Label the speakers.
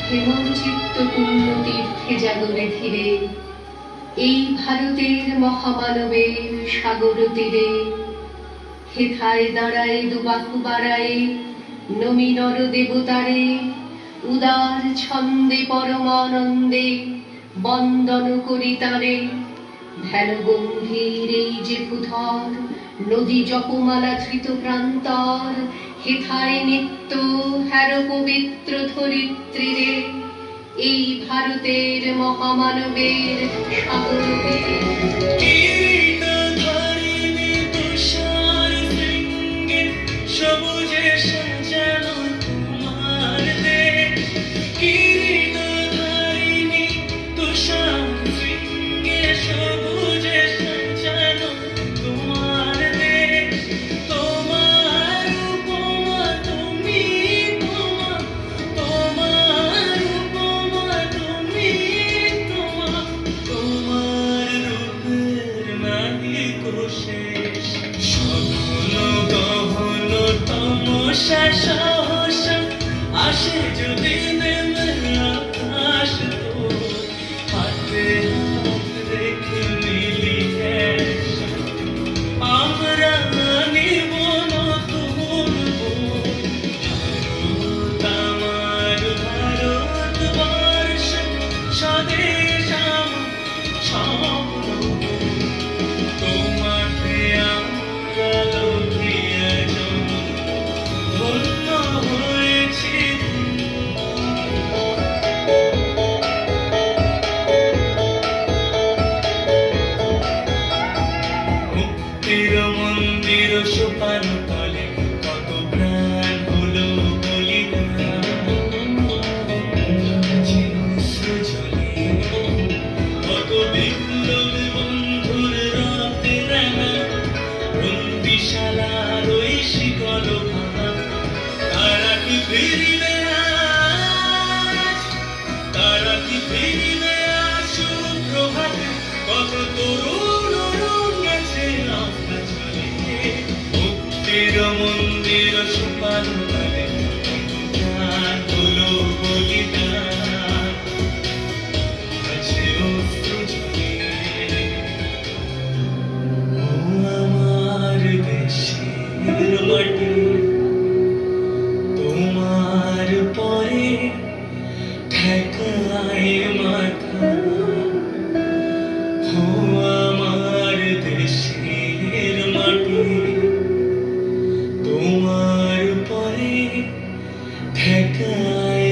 Speaker 1: হেমচিত্ত পুণ্য তীর্থে জাগরে ধীরে, এই ভারতের মহামানবের সাগর তীরে। হেথায় দাঁড়ায় দুবাহু বাড়ায় নমি নর দেবতারে, উদার ছন্দে পরমানন্দে বন্দন করি তারে। ধ্যান গম্ভীর এই যে ভূধর, নদী জপমালা ধৃত প্রান্তর, হেথায় নিত্য হ্যার পবিত্র ধরিত্রীরে, এই ভারতের মহামানবের সাগর তীরে।
Speaker 2: সবুজে সাজানো তোমার দেশ, কিরীটধারিণী তুষার শৃঙ্গে সবুজে সাজানো তোমার দেশ। তোমার উপমা তুমি তোমা, তোমার উপমা তুমি তোমা, তোমার রূপের নাহি কো শেষ। তমসা সহসা আসে যদি নেমে আকাশ তোর, হাতে হাত রেখে মিলি আমরা নিব নতুন ভারত আমার ভারতবর্ষ, স্বদেশ আমার স্বপ্ন। তোমাকে আমরা লোভিয়া ধন্য হয়েছি। মুক্তির মন্দির সোপান তলে কত প্রাণ হলো বলিদান, সৃজনে কত বিপ্লবী বন্ধুর রক্তে রাঙা, বন্দিশালার ওই শিকল ভাঙা। তারা কি ফিরিবে আজ, তারা কি ফিরিবে আজ সুপ্রভাতে, কত তরুণ গেছে নৌকা চলে। মুক্তির মন্দির সোপান তলে কত প্রাণ হলো বলিদান, আছে অশ্রু ঝরে। ও আমার দেশের মাটি, তোমার পরে ঠেকায় মাথা। ও আমার দেশের মাটি, তোমার পরে ঠেকায়